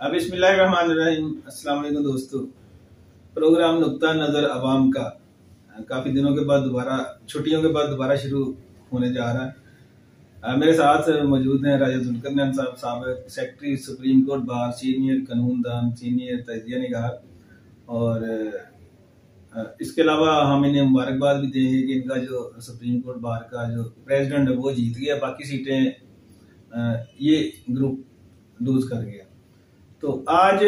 बिस्मिल्लाहिर्रहमानिर्रहीम। अस्सलाम वालेकुम दोस्तों। प्रोग्राम नुक्ता नज़र अवाम का काफ़ी दिनों के बाद दोबारा, छुट्टियों के बाद दोबारा शुरू होने जा रहा है। मेरे साथ मौजूद हैं राजा जुल्करनैन साहब, साबिक secretary supreme court bar, senior कानूनदान, senior तजिया निगार, और इसके अलावा हम इन्हें मुबारकबाद भी देंगे कि इनका जो सुप्रीम कोर्ट बार का जो प्रेसिडेंट है वो जीत गया, बाकी सीटें ये ग्रुप लूज कर गया। तो आज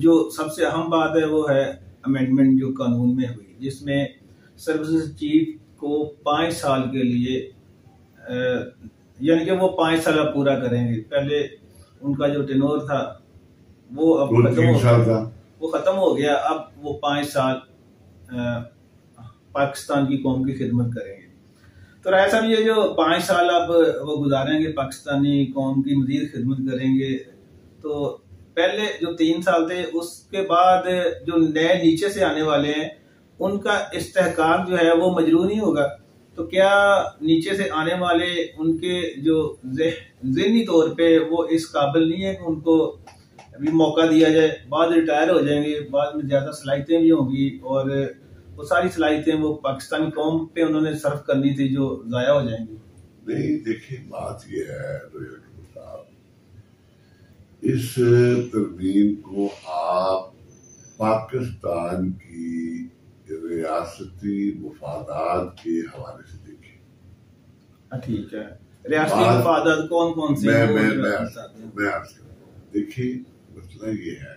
जो सबसे अहम बात है वो है अमेंडमेंट जो कानून में हुई, जिसमें सर्विस चीफ को 5 साल के लिए यानी कि वो 5 साल पूरा करेंगे। पहले उनका जो टेनोर था वो अब खत्म हो गया। अब वो 5 साल पाकिस्तान की कौम की खिदमत करेंगे। तो राय साहब, ये जो 5 साल अब वो गुजारेंगे, पाकिस्तानी कौम की मजीद खिदमत करेंगे, तो पहले जो 3 साल थे उसके बाद जो नए नीचे से आने वाले हैं उनका इस्तेहकाम जो है वो मजरू नहीं होगा। तो क्या नीचे से आने वाले उनके जो ज़हनी तौर पे वो इस काबिल नहीं है कि उनको अभी मौका दिया जाए? बाद रिटायर हो जाएंगे, बाद में ज्यादा सलाहियतें भी होंगी और वो सारी सलाहियतें वो पाकिस्तानी कौम पे उन्होंने सर्व करनी थी जो जाया हो जाएंगी। नहीं, देखिए बात यह है साहब, इस तरमीम को आप पाकिस्तान की रियासती मुफादात के हवाले से देखिए। ठीक है, रियासती मुफादात कौन कौन से? मैं देखिए, मसला ये है,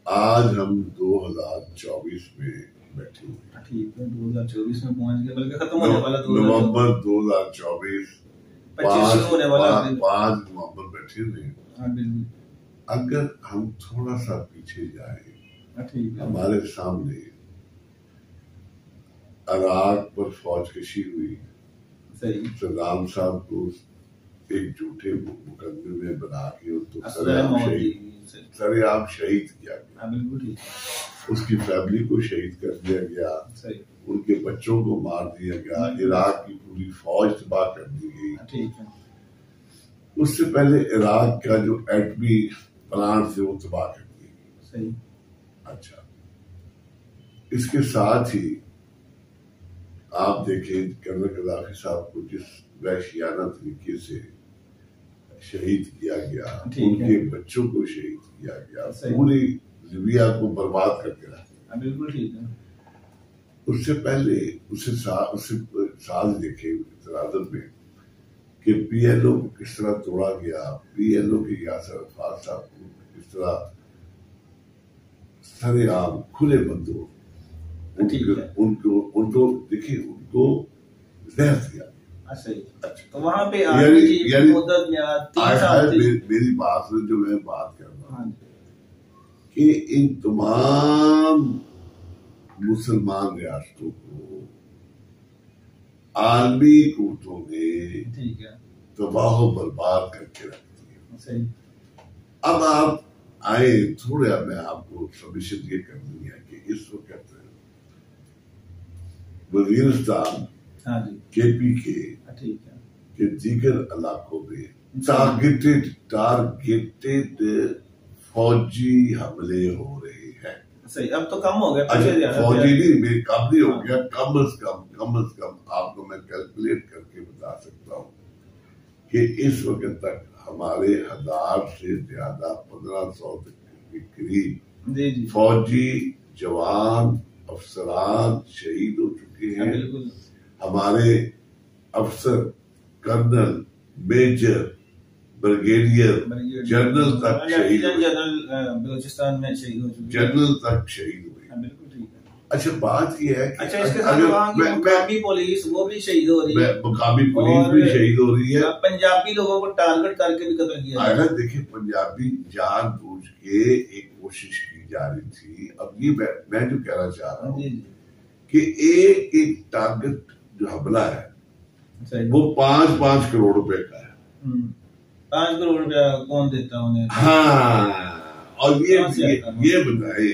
आज हम 2024 में बैठे हुए। ठीक है, 2024 में पहुंच गए, बल्कि खत्म होने वाला नवंबर 2024 5 नवंबर बैठे हुए। अगर हम थोड़ा सा पीछे जाए, हमारे सामने इराक पर फौज कशी हुई, सद्दाम साहब को एक झूठे मुकदमे में बना के सरेआम शहीद किया गया, उसकी फैमिली को शहीद कर दिया गया, उनके बच्चों को मार दिया गया, इराक की पूरी फौज तबाह कर दी गई। उससे पहले इराक का जो एटमी प्लांट थे वो तबाह कर दिए गए। अच्छा, इसके साथ ही आप देखें कर्नल गद्दाफी साहब को जिस वहशियाना तरीके से शहीद किया गया, उनके बच्चों को शहीद किया गया, पूरी लिबिया को बर्बाद करके रखा। बिल्कुल ठीक है। उससे पहले उससे साल देखे तनाज़ुर में कि पीएलओ को किस तरह तोड़ा गया, पीएलओ के यासर अरफात साहब को किस तरह सरेआम खुले बंदों उनको देखिए, उनको जहर दिया। अच्छा, तो वहां पे मेरी बात में जो मैं बात कर रहा हूँ कि इन तमाम मुसलमान रियासतों को आलमी कुव्वतों ने तबाह बर्बाद करके रख दिया। अब आप आए थोड़ा, मैं आपको सबमिशन ये करनी है कि इस वक्त वजीरिस्तान KPK के दीगर इलाकों में टारगेटेड फौजी हमले हो रहे हैं। सही, अब तो कम हो गया। फौजी नहीं, कम नहीं हो गया, कम अज कम आपको मैं कैलकुलेट करके बता सकता हूँ कि इस वक्त तक हमारे 1000 से ज्यादा 1500 के करीब फौजी जवान अफसरान शहीद हो चुके हैं। हमारे अफसर कर्नल, मेजर, ब्रिगेडियर, जनरल तक शहीद हुए, बलूचिस्तान में शहीद हो चुके, जनरल तक शहीद हुए। अच्छा, बात यह है कि मुकामी पुलिस वो भी शहीद हो रही है, मुकामी पुलिस भी शहीद हो रही है, पंजाबी लोगों को टारगेट करके भी कत्ल किया है। देखिए, पंजाबी जानबूझ के एक कोशिश की जा रही थी। अब ये मैं जो कहना चाह रहा हूँ कि एक टारगेट जो हमला है वो 5-5 करोड़ रुपए का है। 5 करोड़ रुपया कौन देता उन्हें? हाँ, और ये बताए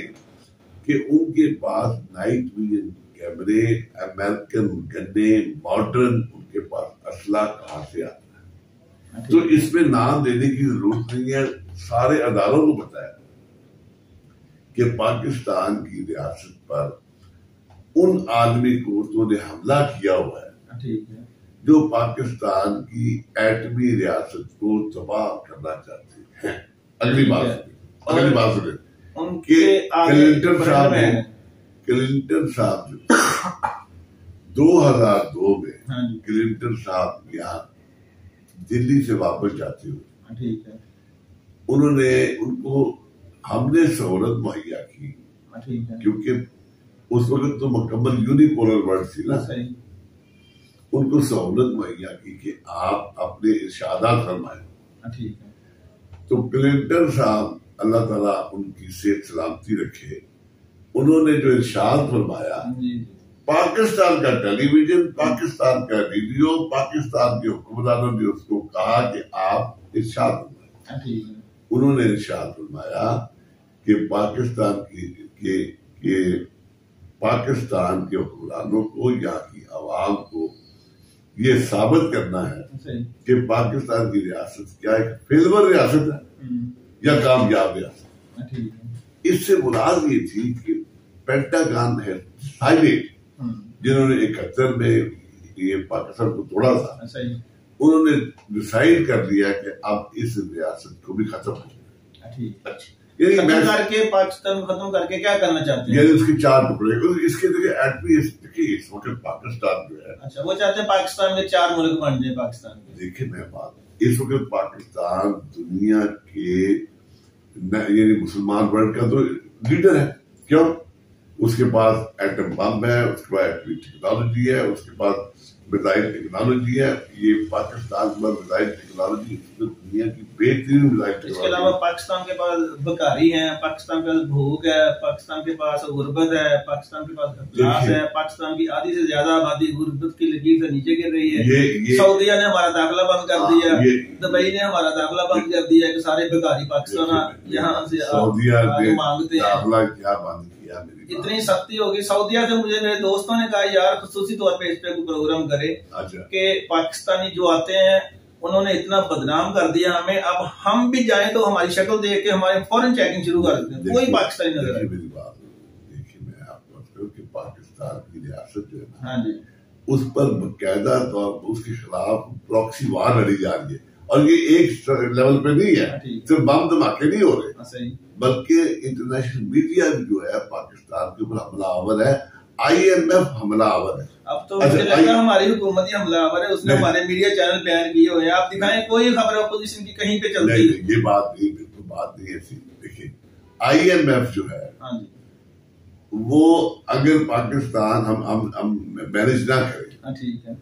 कि उनके पास नाइट विजन कैमरे, अमेरिकन गन्ने, मॉडर्न, उनके पास असला कहाँ से आता है? तो इसमें नाम देने की जरूरत नहीं है। सारे अदालों को पता है कि पाकिस्तान की रियासत पर उन आदमी को ने हमला किया हुआ है, ठीक है, जो पाकिस्तान की एटमी रियासत को तबाह करना चाहते हैं। अगली बात सुने उनके क्लिंटन साहब जो 2002 में क्लिंटन साहब यहाँ दिल्ली से वापस जाते हुए, ठीक है, उनको हमने सहूलत मुहैया की, ठीक है, क्योंकि उस वक्त तो मुकम्मल यूनिपोलर वर्ल्ड थी ना, सही, उनको सहूलत मुहैया की कि आप अपने इरशादात फरमाएं, ठीक है। तो क्लिंटन साहब अल्लाह ताला उनकी सेहत सलामती रखे, उन्होंने जो इरशाद फरमाया, पाकिस्तान का टेलीविजन, पाकिस्तान का रेडियो, पाकिस्तान के हुक्मरानों ने उसको कहा कि आप इरशाद फरमाएं। उन्होंने इरशाद फरमाया कि पाकिस्तान के हुक्मरानों को, यहाँ की आवाम को ये साबित करना है कि पाकिस्तान की रियासत क्या एक फेलवर रियासत है या कामयाब रियासत। इससे मुराद ये थी कि पेंटागन है साइलेंट, जिन्होंने 71 में ये पाकिस्तान को तोड़ा था, उन्होंने डिसाइड कर लिया कि अब इस रियासत को भी खत्म करके पाकिस्तान को खत्म करके क्या करना चाहते हैं? यानी उसके 4 टुकड़े, इसके देखिए इस वक्त पाकिस्तान जो है, अच्छा, वो चाहते हैं पाकिस्तान के 4 मुल्क बन जाए पाकिस्तान के। देखिए मैं बात, इस वक्त पाकिस्तान दुनिया के यानी मुसलमान वर्ल्ड का तो लीडर है। क्यों? उसके पास एटम बम है, उसके पास एटमी टेक्नोलॉजी है, उसके पास मिसाइल टेक्नोलॉजी है। ये पाकिस्तान के पास मिसाइल टेक्नोलॉजी दुनिया की बेहतरीन मिसाइल टेक्नोलॉजी। इसके अलावा पाकिस्तान के पास बकारी है, पाकिस्तान के पास भूख है, पाकिस्तान के पास गुर्बत है, पाकिस्तान के पास अफलास है, पाकिस्तान की आधी से ज्यादा आबादी गुर्बत की लकीर से नीचे गिर रही है। सऊदीया ने हमारा दाखिला बंद कर दिया, दुबई ने हमारा दाखिला बंद कर दिया कि सारे बेकारी पाकिस्तान यहाँ से मांगते हैं। क्या बंद किया? इतनी सख्ती होगी सऊदीया से। मुझे मेरे दोस्तों ने कहा यार खुसूसी तौर पे इस पे प्रोग्राम करे कि पाकिस्तानी जो आते हैं उन्होंने इतना बदनाम कर दिया हमें, अब हम भी जाएं तो हमारी शक्ल देख के हमारे फौरन चेकिंग शुरू कर देते हैं, कोई पाकिस्तानी नजर आए। मेरी बात देखिए, मैं आपको बताऊं कि पाकिस्तान की रियासत जो है ना, हाँ जी, उस पर बकायदा तौर पर उसके खिलाफ प्रॉक्सी वार लड़ी जा रही है। और ये एक लेवल पे नहीं है, सिर्फ बम धमाके नहीं हो रहे, बल्कि इंटरनेशनल मीडिया जो है पाकिस्तान के ऊपर हमलावर है, IMF हमलावर है। अब तो मुझे लगता है हमारी हुकूमत ही हमलावर है, उसने हमारे मीडिया चैनल बैन किए हुए हैं। आप दिखाएं कोई खबर अपोजिशन की कहीं पे चलती है? ये बात नहीं, बिल्कुल बात नहीं ऐसी। देखिए IMF जो है, हाँ जी, वो अगर पाकिस्तान हम मैनेज ना करें, ठीक है,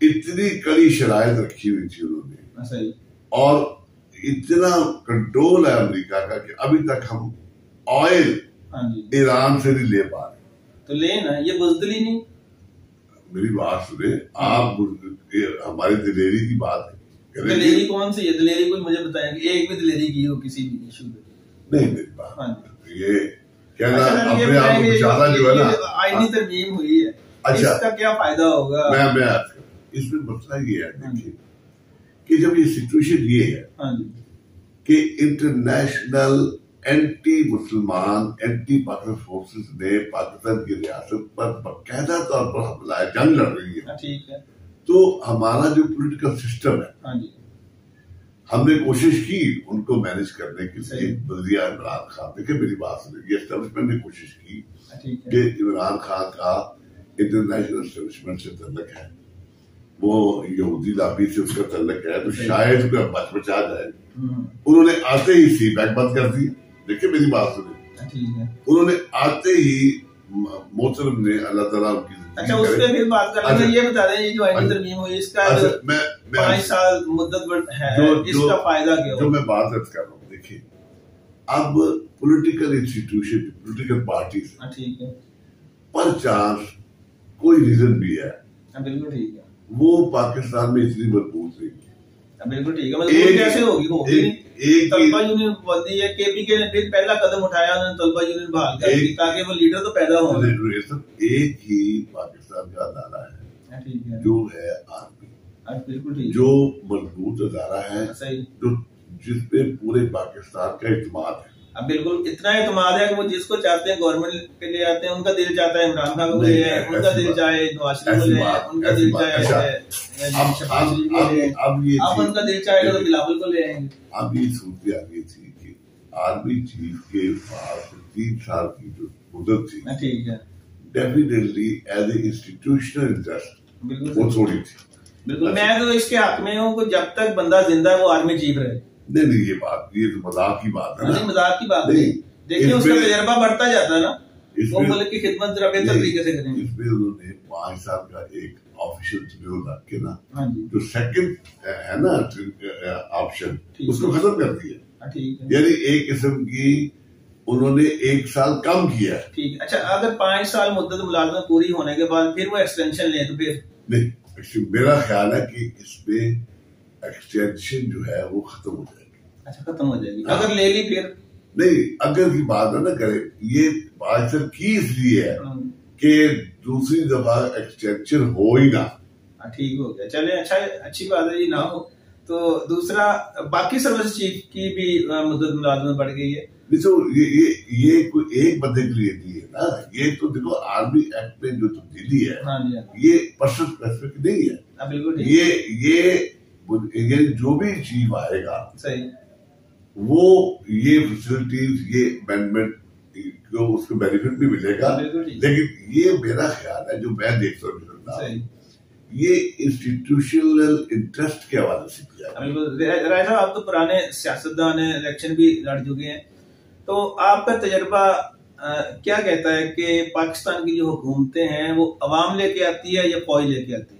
इतनी कड़ी शराइत रखी हुई थी उन्होंने, सही, और इतना कंट्रोल है अमेरिका का कि अभी तक हम ऑयल ईरान से नहीं ले पा रहे। तो लेना, ये बुज़दिली नहीं। मेरी बात सुने आप, हमारी दिलेरी की बात है। दिलेरी कौन सी है? दिलेरी कोई मुझे बताएंगे, एक भी दिलेरी की हो किसी भी इशू पे? नहीं, मेरी बात ये कहना अपने आप को ज्यादा जो है ना, आईनी तरमीम हुई है, अच्छा, इसका क्या फायदा होगा? मैं इसमें मसला ये है, देखिए कि जब ये सिचुएशन ये है कि इंटरनेशनल एंटी मुसलमान, एंटी पाकिस्तान फोर्सेस ने पाकिस्तान की रियासत पर बाकायदा तौर पर हमला, जंग लड़ रही है, ठीक है, तो हमारा जो पॉलिटिकल सिस्टम है, हमने कोशिश की उनको मैनेज करने के लिए। वज़ीर इमरान खान, देखिए मेरी बात सुनिए, एस्टेब्लिशमेंट ने कोशिश की कि इमरान खान का इंटरनेशनल एस्टेब्लिशमेंट से तल्लुक है, वो यहूदी लाबी से उसका तल्लुक है, तो शायद उसका बचा जाए। उन्होंने आते ही सी बैक बंद कर दी। देखिए मेरी बात सुनिए, उन्होंने आते ही मोहतरम ने अल्लाह ताला उनकी, अच्छा उस पर फिर बात कर लेंगे। ये बता दें, ये जो आईनी तरमीम हुई इसका 5 साल मुद्दत है, इसका फायदा क्या? जो मैं बात कर रहा हूँ, देखिए अब पॉलिटिकल इंस्टीट्यूशन, पॉलिटिकल पार्टीज, ठीक है, पर चांस कोई रीजन भी है, बिल्कुल ठीक है, वो पाकिस्तान में इतनी मजबूत नहीं है। बिल्कुल ठीक है, मतलब कैसे होगी? तलबा यूनियन बनती है, KPK ने फिर पहला कदम उठाया, उन्होंने तलबा यूनियन बहाल कर दी ताकि वो लीडर तो पैदा हो। एक ही पाकिस्तान का अदारा है, ठीक है, जो है आर्मी, बिल्कुल ठीक, जो मजबूत अदारा है, जिसपे पूरे पाकिस्तान का इत्मीनान है। अब बिल्कुल इतना इत्मीनान है कि वो जिसको चाहते हैं गवर्नमेंट के लिए आते हैं, उनका दिल चाहता है इमरान खान को ले आए, उनका दिल चाहे नवाज शरीफ को ले आए, उनका दिल चाहे अब उनका दिल चाहेगा तो बिलावल को ले आएंगे। अब ये सूरत आ गई थी कि आर्मी चीफ के पास 3 साल की जो मुद्दत थी, ठीक है, definitely as a institutional interest वो थोड़ी थी। बिल्कुल, मैं तो इसके हक में हूँ कि जब तक बंदा जिंदा है वो आर्मी चीफ रहे। नहीं, ये तो मजाक की बात है ना। मजाक की बात नहीं, देखिए उसका तजर्बा बढ़ता जाता है ना, वो मुल्क की खिदमत जरा बेहतर तरीके से करेंगे। इसमें उन्होंने 5 साल का एक ऑफिशियल शेड्यूल रख के ना, जो सेकंड है ना ऑप्शन, उसको खत्म कर दिया। यानी एक किस्म की उन्होंने 1 साल कम किया। ठीक, अच्छा, अगर 5 साल मुद्दत मुलाजमत पूरी होने के बाद फिर वो एक्सटेंशन ले तो फिर नहीं, मेरा ख्याल है कि इसमें एक्सटेंशन जो है वो खत्म हो जाएगी। अच्छा, खत्म हो जाएगी। अगर ले ली फिर नहीं, अगर की बात ना करे, ये बात सर की इसलिए है कि दूसरी दफा एक्सटेंशन हो ही ना। ठीक हो गया, चले, अच्छा, अच्छी बात है जी, ना हो तो। दूसरा, बाकी सर्विस चीफ की भी मुद्दत मुलाजमत बढ़ गई है। देखो ये कोई एक बंदे के लिए नहीं है ना, ये तो देखो आर्मी एक्ट में जो तब्दीली है, ये पर्सन स्पेसिफिक नहीं है। बिल्कुल, ये जो भी चीफ आएगा सही, वो ये फैसिलिटीज, ये अमेंडमेंट को उसको बेनिफिट भी मिलेगा, लेकिन ये मेरा ख्याल है जो मैं देख सकता हूँ, ये इंस्टीट्यूशनल इंटरेस्ट के हवाले से किया। राय साहब, आप तो पुराने सियासतदान हैं, इलेक्शन भी लड़ चुके हैं, तो आपका तजर्बा क्या कहता है कि पाकिस्तान की जो हुकूमतें हैं वो अवाम लेके आती है या फौज लेके आती है?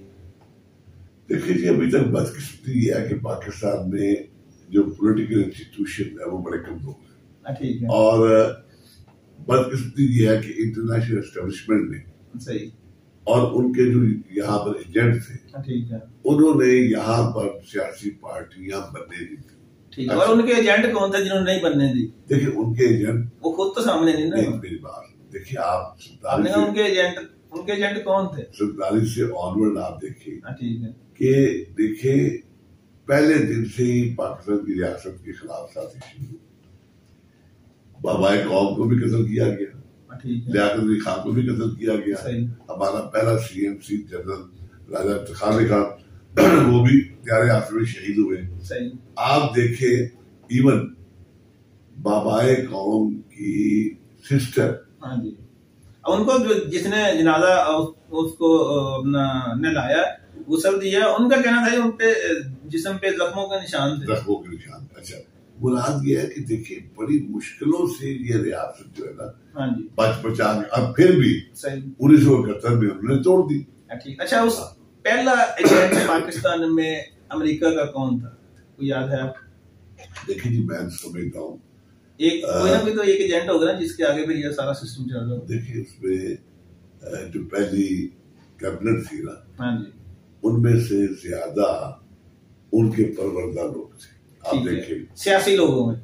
देखिए जी, अभी तक बदकिस्मती है कि पाकिस्तान में जो पॉलिटिकल इंस्टीट्यूशन है वो बड़े कमजोर है। ठीक है। और बदकिस्मती ये है कि इंटरनेशनल एस्टेब्लिशमेंट ने, सही, और उनके जो यहाँ पर एजेंट थे, ठीक है, उन्होंने यहाँ पर सियासी पार्टियां बनने दी थी। ठीक है। और उनके एजेंट कौन थे जिन्होंने नहीं बनने दी? देखिए, उनके एजेंट वो खुद तो सामने नहीं ना। मेरी बात देखिए, आप उनके एजेंट कौन थे? 47 से ऑनवर्ड आप देखिए, ठीक है, कि देखिए पहले दिन से ही पाकिस्तान की रियासत के खिलाफ साजिश शुरू, बाबाए कौम को भी कत्ल किया गया, लियाकत अली खान को भी कत्ल किया गया, हमारा पहला CMC जनरल राजा इफ्तिखार खान वो भी प्यारे हाथ में शहीद हुए। आप देखें, इवन बाबाए कौम की सिस्टर, उनको जिसने जनाजा उसको अपना लाया, गुसल दिया, उनका कहना था उनके जिस्म पे जख्मों के निशान थे। अच्छा, मुराद ये है कि देखिए बड़ी मुश्किलों से ये रियासत जो है ना बच बचा, अब फिर भी 1971 में उन्होंने तोड़ दी। अच्छा, उस पहला एजेंट पाकिस्तान में अमेरिका का कौन था, कोई याद है आप? देखिए जी, मैं समझता हूँ एक कोई ना कोई तो एक एजेंट होगा ना जिसके आगे फिर ये सारा सिस्टम चल रहा है। देखिए, उसमें जो पहली कैबिनेट थी ना, उनमें से ज्यादा उनके परवरदा लोग थे। आप देखिए, सियासी लोगों में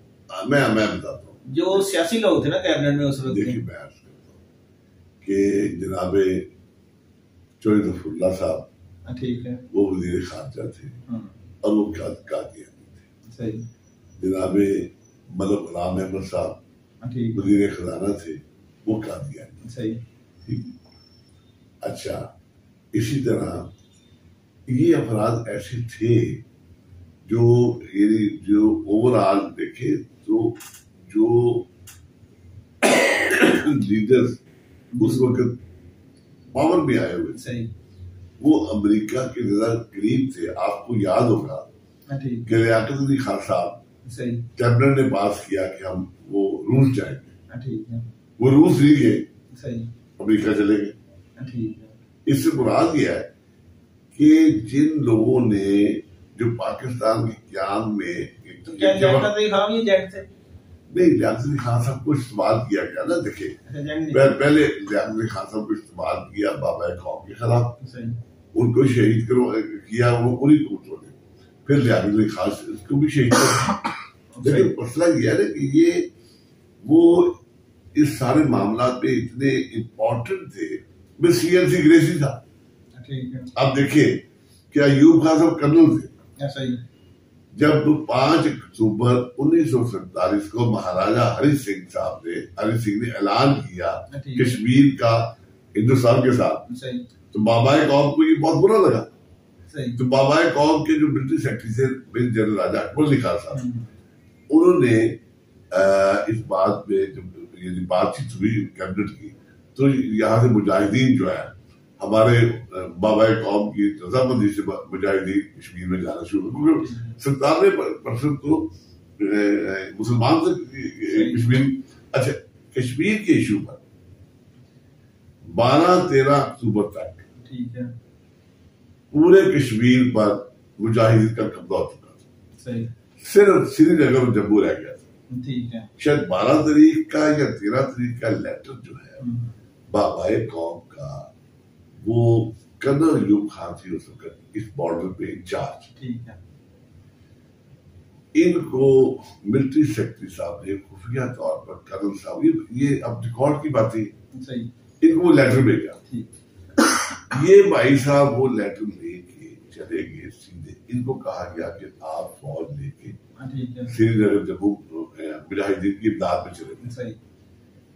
मैं बताता हूँ, जो सियासी लोग थे ना कैबिनेट में उस वक्त। देखिए, मैं अर्ज करता हूँ कि जनाबे चौधरी साहब, ठीक है, वो वजीर खारजा थे और वो कादियानी थे। जनाबे मलिक गुलाम अहमद साहब वजीर खजाना थे, वो कादियानी। ठीक। अच्छा, इसी तरह ये अफराद ऐसे थे जो ओवरऑल देखे तो जो लीडर्स उस वक्त पावर में आए हुए, वो अमेरिका के ज्यादा करीब थे। आपको याद होगा कि लियाकत अली खान साहब कैबिनेट ने पास किया कि हम वो रूस जाएंगे, वो रूस नहीं गए, अमेरिका चले गए। इससे मुराद यह है कि जिन लोगों ने जो पाकिस्तान के क्याम में नहीं, लियाकत अली खान साहब को इस्तेमाल किया गया ना। देखिए, पहले लियाकत अली खान साहब को इस्तेमाल किया बाबा कौम के खिलाफ, उनको शहीद किया, वो उन्हीं को, फिर लियाकत अली खान को भी शहीद किया। लेकिन मसला यह है कि ये वो इस सारे मामला पे इतने इम्पोर्टेंट थे। मैं CNC ग्रेसी था। अब देखिए, क्या अयूब खान साहब कर्नल थे, जब 5 अक्टूबर 1947 को महाराजा हरि सिंह ने ऐलान किया कश्मीर का हिंदुस्तान के साथ, तो बाबाए कौम को ये बहुत बुरा लगा। तो बाबाए कौम के जो मिलिट्री सेक्रेटरी थे मेजर जनरल राजा अकबर अली खान साहब, उन्होंने इस बात में जब बातचीत हुई कैबिनेट की, तो यहाँ से मुजाहिदीन जो है हमारे बाबाए कौम की रजामंदी से मुजाहिदीन कश्मीर में जाना शुरू, क्योंकि 97% तो मुसलमान से कश्मीर। अच्छा, कश्मीर के इशू पर 12-13 अक्टूबर तक ठीक है पूरे कश्मीर पर मुजाहिदीन का कब्जा हो चुका था। सही। सिर्फ श्रीनगर और जम्मू रह गया था। ठीक है। शायद 12 तारीख का या 13 तारीख का लेटर जो है बाबाए कौम का, वो कर्नल अयूब खान थी उस वक्त इस बॉर्डर पे इंचार्ज। ठीक है। इनको मिलिट्री सेक्रेटरी साहब ने खुफिया तौर पर कर्नल साहब, ये अब रिकॉर्ड की बात है, सही, इनको वो लेटर भेजा। ये भाई साहब वो लेटर लेके चले गए सीधे। इनको कहा गया कि आप फौज लेके श्रीनगर जम्मू मुजाहिदीन की इमदाद में चले गए।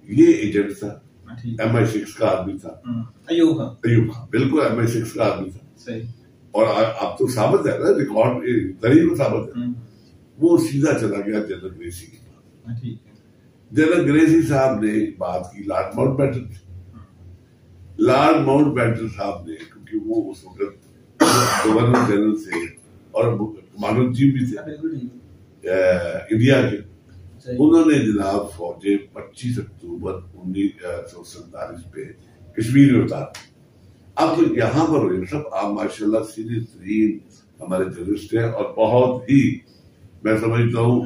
ये एजेंट था, MI6 का आदमी था, अयूब खान बिल्कुल MI6 का आदमी था। सही। और अब तो साबित है ना, रिकॉर्ड तरीक में साबित है। वो सीधा चला गया जनरल ग्रेसी के पास। जनरल ग्रेसी साहब ने बात की लॉर्ड माउंटबेटन से। लॉर्ड माउंटबेटन साहब ने, क्योंकि वो उस वक्त गवर्नर जनरल से और कमांडर इन चीफ भी थे इंडिया के, उन्होंने जनाब फौजें 25 अक्टूबर 1947 पे कश्मीर में उतार। अब यहाँ पर सब आप माशाल्लाह सीनियर तरीन हमारे जर्नलिस्ट हैं और बहुत ही मैं समझता हूँ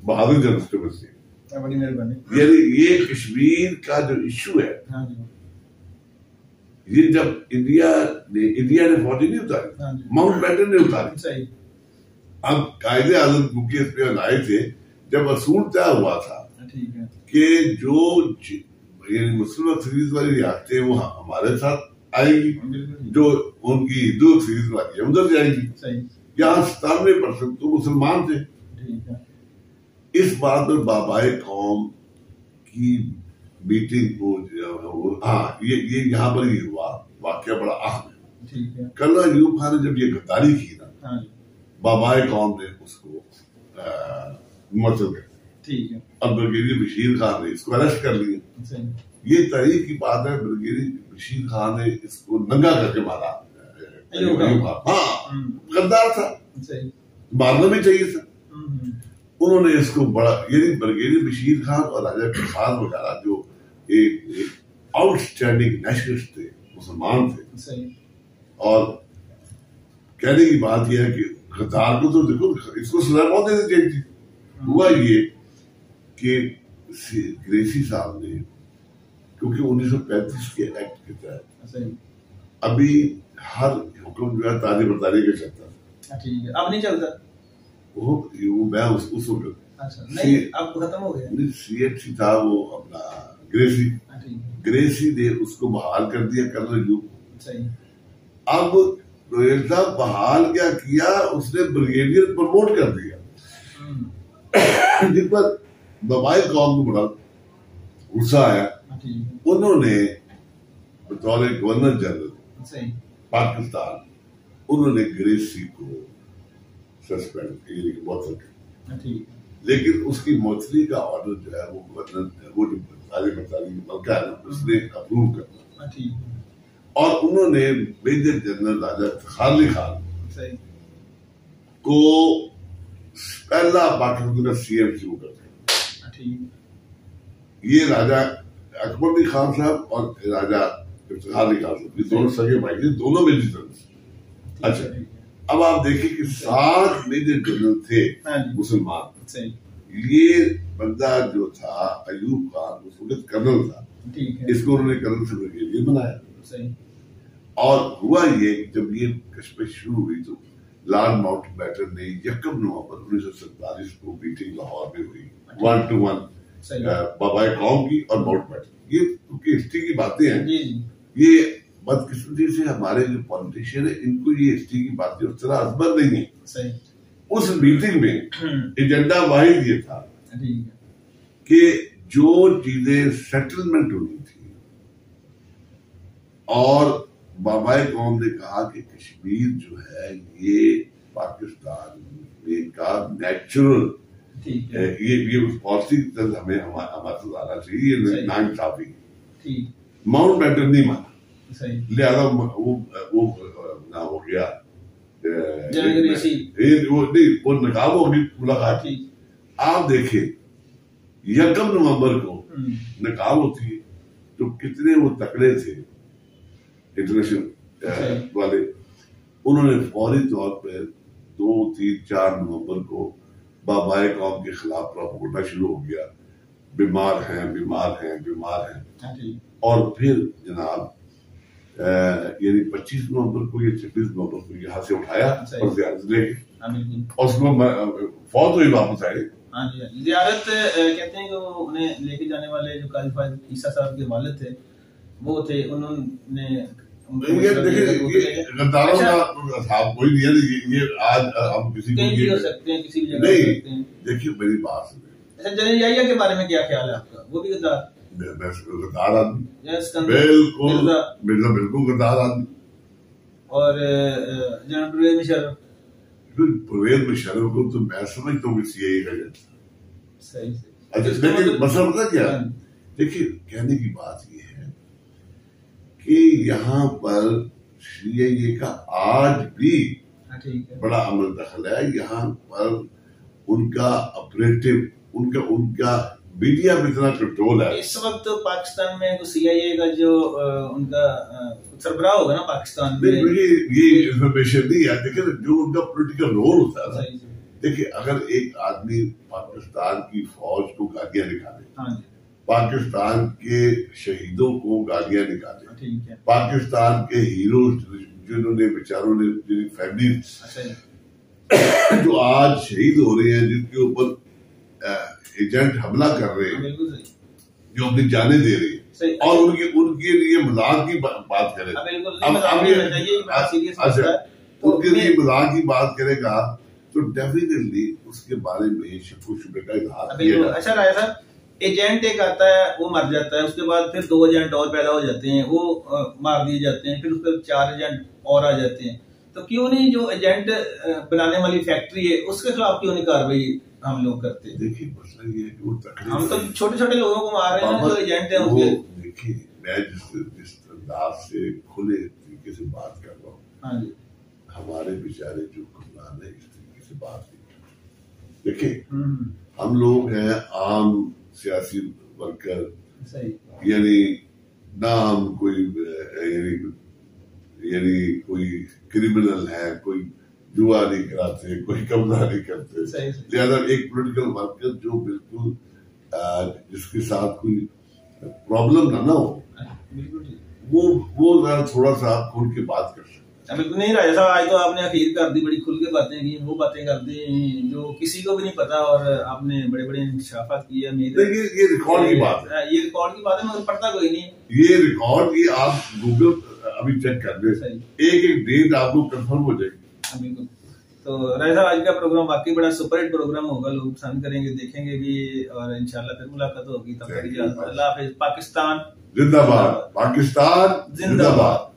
बहादुर जर्नलिस्ट में से। बड़ी मेहरबानी। यानी ये कश्मीर का जो इश्यू है, ये जब इंडिया ने फौजी नहीं उतारी, माउंटबेटन ने उतारी। अब कायदे आजम क्योंकि इस पे आए थे, जब असूल तय हुआ था कि जो मुस्लिम सीरीज वाली रियासतें वो हमारे साथ आएगी, जो उनकी हिंदू सीरीज वाली है उधर जाएगी। यहाँ 97% तो मुसलमान थे। इस बात पर बाबाए कौम की मीटिंग को, हाँ ये यहाँ पर ही हुआ वाकया बड़ा अहम है। कर्नल अयूब खान ने जब ये गद्दारी की ना, बाबाए कौम ने उसको मुअत्तल कर दिया। अब ब्रिगेडियर बशीर खान ने इसको अरेस्ट कर लिया। ये तारीख की बात है, ब्रिगेडियर बशीर खान ने इसको नंगा करके मारा। हाँ, गद्दार था, मारना भी चाहिए था। उन्होंने इसको बड़ा, यानी ब्रिगेडियर बशीर खान और राजा प्रसाद वगैरह जो एक आउटस्टैंडिंग नेशनलिस्ट थे, मुसलमान थे। और कहने की बात यह है कि गद्दार को तो देखो, इसको सजा बहुत देनी चाहिए थी। हुआ ये कि ग्रेसी साहब ने, क्योंकि 1935 के एक्ट के तहत अभी हर हुक्म जो है ताजे बरतारी का चलता था। अब नहीं चलता वो मैं उस वक्त नहीं, अब खत्म हो गया। CHC था वो अपना ग्रेसी ने उसको बहाल कर दिया कर्नल अयूब। अब रोयल साहब बहाल क्या किया, उसने ब्रिगेडियर प्रमोट कर दिया, जिस पर बाबाए कौम को बड़ा गुस्सा आया। उन्होंने बतौर गवर्नर जनरल पाकिस्तान, उन्होंने ग्रेसी को सस्पेंड किया। लेकिन उसकी मौतली का ऑर्डर जो है वो गवर्नर, वो जो मलका है उसने अप्रूव करना। और उन्होंने मेजर जनरल राजा इफ्तिखार अली खान को पहला पाकिस्तान का CM शुरू कर दिया। ये राजा अकबर अली खान साहब और राजा इफ्तिखार अली खान साहब, ये दोनों सगे भाई थे, दोनों मेजर जनरल। अच्छा, अब आप देखिए कि 7 मेजर जनरल थे मुसलमान। ये बंदा जो था अयूब खान उस वक्त कर्नल था, इसको उन्होंने कर्नल से ब्रिगेडियर बनाया। और हुआ ये कि जब ये कश्मकश शुरू हुई तो लॉर्ड माउंटबेटन ने 1 नवंबर 1947 को मीटिंग लाहौर में हुई, 1 to 1 बाबाए कौम की और माउंटबेटन। ये क्योंकि हिस्ट्री की बातें हैं, ये बदकिस्मती से हमारे जो पॉलिटिशियन है, इनको ये हिस्ट्री की बातें उस तरह अजबर नहीं है। उस मीटिंग में एजेंडा वाहिद ये था कि जो चीजें सेटलमेंट होनी थी, और बाबाए कौम ने कहा कि कश्मीर जो है ये पाकिस्तान में का नेचुरल, ये पॉलिसी हमें हमारे साथ आना चाहिए, नाइंसाफी, माउंट बैटन नहीं माना, लिहाजा वो ना हो गया, वो नकाब होगी मुलाकात। आप देखें 1 नवंबर को नकाब होती है, तो कितने वो तकड़े थे इंटरनेशनल वाले, उन्होंने फौरी तौर पर 2, 3, 4 नवंबर को बाबाए कौम के खिलाफ प्रोपोगंडा शुरू हो गया, बीमार हैं बीमार हैं बीमार हैं। और फिर जनाब यानी 25 नवंबर को या 26 नवंबर को यहाँ से उठाया और जियारत लेके, और उसको फौत हुई वापस आए। हाँ जी, जियारत कहते हैं कि वो उन्हें लेके जाने वाले जो काजी फायद ईसा साहब के वालिद थे, वो थे, उन्होंने गद्दारों का साहब कोई नहीं है। ये आज हम किसी को हो सकते हैं, किसी भी जगह हो सकते हैं। देखिए मेरी बात सुनिए, अच्छा जनरल याहिया के बारे में क्या ख्याल है आपका? वो भी गद्दार, गद्दार आदमी, बिल्कुल बिल्कुल गद्दार आदमी। और जनरल परवेज मुशर्रफ, परवेज मुशर्रफ को तो मैं समझता हूँ सीआईए का एजेंट। सही। अच्छा लेकिन मसला पता क्या, देखिए कहने की बात ये है कि यहाँ पर सीआईए का आज भी बड़ा अमल दखल है। यहाँ पर उनका ऑपरेटिव, उनका मीडिया में इतना कंट्रोल है। इस वक्त पाकिस्तान में सीआईए का जो उनका सरबराह होगा ना पाकिस्तान में, ये इंफॉर्मेशन नहीं है। देखिए जो उनका पॉलिटिकल रोल होता है, देखिए अगर एक आदमी पाकिस्तान की फौज को गालियां निकाले, पाकिस्तान के शहीदों को गालियां निकाले, पाकिस्तान के हीरो जिन्होंने बेचारों ने, जिनकी फैमिली जो आज शहीद हो रहे हैं, जिनके ऊपर एजेंट हमला कर रहे हैं, जो अपनी जानें दे रहे हैं, और उनके लिए मजाक की बात करें, उनके लिए मजाक की बात करेगा तो डेफिनेटली उसके बारे में शक शुबे का इजहार किया जाता है। अच्छा राय साहब, एजेंट एक आता है, वो मर जाता है, उसके बाद फिर 2 एजेंट और पैदा हो जाते हैं, वो मार दिए जाते हैं, फिर उसके 4 एजेंट और आ जाते हैं। तो क्यों नहीं जो एजेंट बनाने वाली फैक्ट्री है उसके खिलाफ क्यों नहीं कार्रवाई हम लोग करते? देखिए मसला ये है कि वो हम तो छोटे छोटे लोगों को मार रहे हैं जो एजेंट है उनके। देखिए मैं जिस अंदाज से खुले तरीके से बात कर रहा हूँ, हाँ जी, हमारे बेचारे जो हुक्मरान है इस तरीके से बात नहीं। देखिए हम लोग हैं आम सियासी वर्कर, यानी ना हम कोई यानी कोई क्रिमिनल है, कोई जुआ नहीं कराते, कोई कब्जा नहीं करते। लिहाजा एक पॉलिटिकल वर्कर जो बिल्कुल जिसके साथ कोई प्रॉब्लम ना हो, वो थोड़ा सा आप खुल के बात कर सकते। बिल्कुल नहीं राजा साहब, आज तो आपने अखीर कर दी, बड़ी खुल के बातें की, वो बातें कर दी जो किसी को भी नहीं पता, और आपने बड़े बड़े इंकशाफात किए। ये रिकॉर्ड की बात है, ये रिकॉर्ड की बात है, मगर पढ़ता कोई नहीं। ये रिकॉर्ड ये आप गूगल अभी चेक कर दे, एक डेट आपको कंफर्म हो जाएगी। बिल्कुल। तो राजा साहब आज का प्रोग्राम वाकई बड़ा सुपरहिट प्रोग्राम होगा, लोग पसंद करेंगे, देखेंगे भी, और इंशाल्लाह फिर मुलाकात होगी। तब तक अल्लाह हाफिज। पाकिस्तान जिंदाबाद, पाकिस्तान जिंदाबाद।